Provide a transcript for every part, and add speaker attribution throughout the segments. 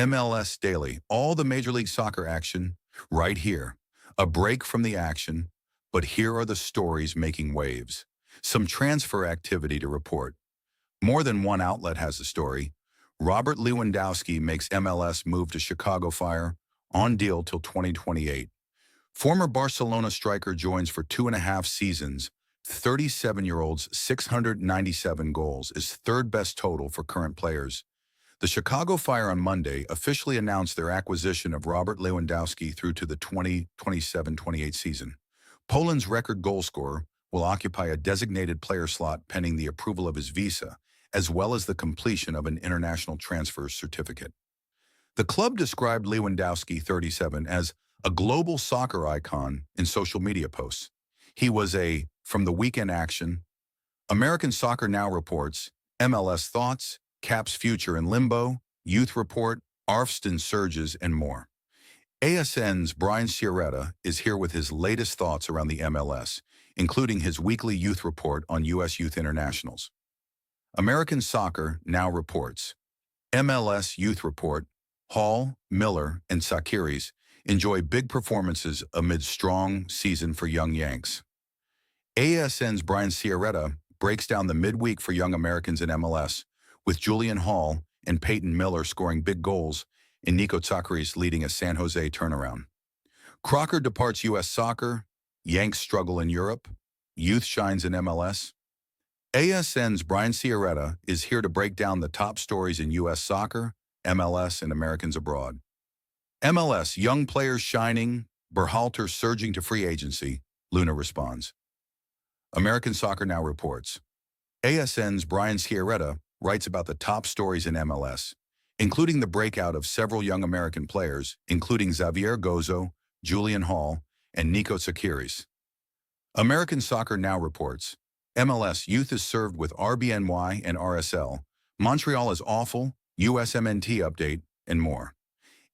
Speaker 1: MLS Daily, all the Major League Soccer action right here. A break from the action, but here are the stories making waves. Some transfer activity to report. More than one outlet has the story. Robert Lewandowski makes MLS move to Chicago Fire, on deal till 2028. Former Barcelona striker joins for 2.5 seasons. 37-year-old's 697 goals is third best total for current players. The Chicago Fire on Monday officially announced their acquisition of Robert Lewandowski through to the 2027-28 season. Poland's record goal scorer will occupy a designated player slot pending the approval of his visa, as well as the completion of an international transfer certificate. The club described Lewandowski, 37, as a global soccer icon in social media posts. He was from the weekend action. American Soccer Now reports, MLS Thoughts, Caps Future in Limbo, Youth Report, Arfsten surges, and more. ASN's Brian Sciaretta is here with his latest thoughts around the MLS, including his weekly youth report on U.S. youth internationals. American Soccer Now reports, MLS Youth Report, Hall, Miller, and Tsakiris enjoy big performances amid strong season for young Yanks. ASN's Brian Sciaretta breaks down the midweek for young Americans in MLS, with Julian Hall and Peyton Miller scoring big goals and Nico Tsakiris leading a San Jose turnaround. Crocker departs U.S. soccer, Yanks struggle in Europe, youth shines in MLS. ASN's Brian Sciaretta is here to break down the top stories in U.S. soccer, MLS, and Americans abroad. MLS, young players shining, Berhalter surging to free agency, Luna responds. American Soccer Now reports. ASN's Brian Sciaretta writes about the top stories in MLS, including the breakout of several young American players, including Xavier Gozo, Julian Hall, and Nico Tsakiris. American Soccer Now reports, MLS Youth is served with RBNY and RSL, Montreal is awful, USMNT update, and more.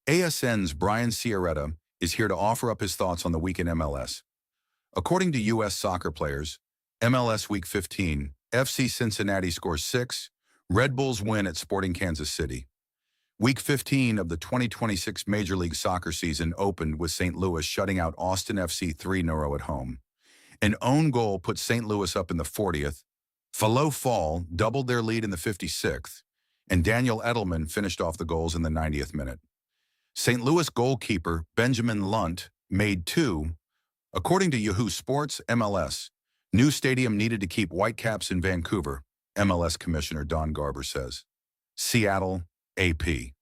Speaker 1: ASN's Brian Sciaretta is here to offer up his thoughts on the week in MLS. According to U.S. soccer players, MLS Week 15, FC Cincinnati scores 6, Red Bulls win at Sporting Kansas City. Week 15 of the 2026 Major League Soccer season opened with St. Louis shutting out Austin FC 3-0 at home. An own goal put St. Louis up in the 40th. Falo Fall doubled their lead in the 56th, and Daniel Edelman finished off the goals in the 90th minute. St. Louis goalkeeper Benjamin Lunt made 2. According to Yahoo Sports, MLS, new stadium needed to keep Whitecaps in Vancouver, MLS Commissioner Don Garber says. Seattle, AP.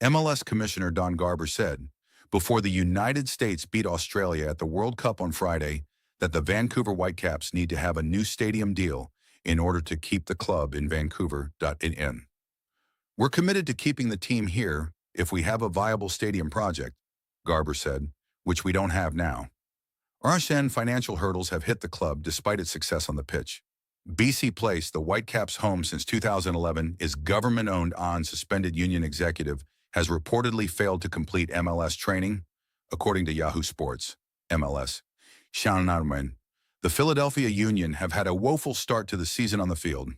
Speaker 1: MLS Commissioner Don Garber said, before the United States beat Australia at the World Cup on Friday, that the Vancouver Whitecaps need to have a new stadium deal in order to keep the club in Vancouver. We're committed to keeping the team here if we have a viable stadium project, Garber said, which we don't have now. Arfsten financial hurdles have hit the club despite its success on the pitch. BC Place, the Whitecaps' home since 2011, is government-owned suspended union executive, has reportedly failed to complete MLS training, according to Yahoo Sports. MLS. Shannon, the Philadelphia Union have had a woeful start to the season on the field.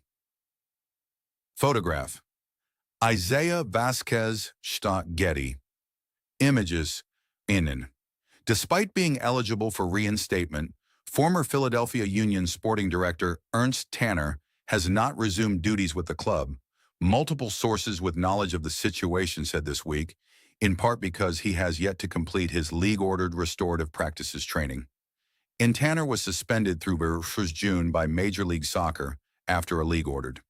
Speaker 1: Photograph. Isaiah Vasquez Getty. Images. Innen. Despite being eligible for reinstatement, former Philadelphia Union sporting director Ernst Tanner has not resumed duties with the club, multiple sources with knowledge of the situation said this week, in part because he has yet to complete his league-ordered restorative practices training. And Tanner was suspended through June by Major League Soccer after a league-ordered.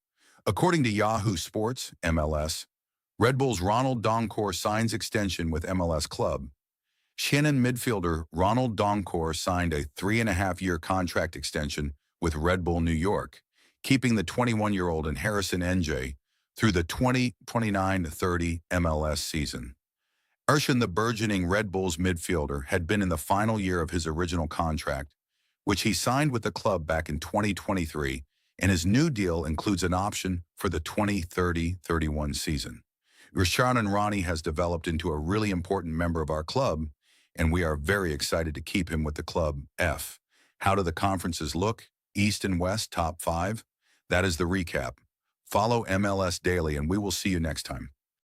Speaker 1: According to Yahoo Sports, MLS, Red Bulls Ronald Donkor signs extension with MLS club. Shannon midfielder Ronald Donkor signed a 3.5-year contract extension with Red Bull New York, keeping the 21-year-old in Harrison NJ through the 2029-30 MLS season. Arfsten, the burgeoning Red Bulls midfielder, had been in the final year of his original contract, which he signed with the club back in 2023, and his new deal includes an option for the 2030-31 season. Richard and Ronnie has developed into a really important member of our club, and we are very excited to keep him with the club. How do the conferences look? East and West, top 5? That is the recap. Follow MLS Daily, and we will see you next time.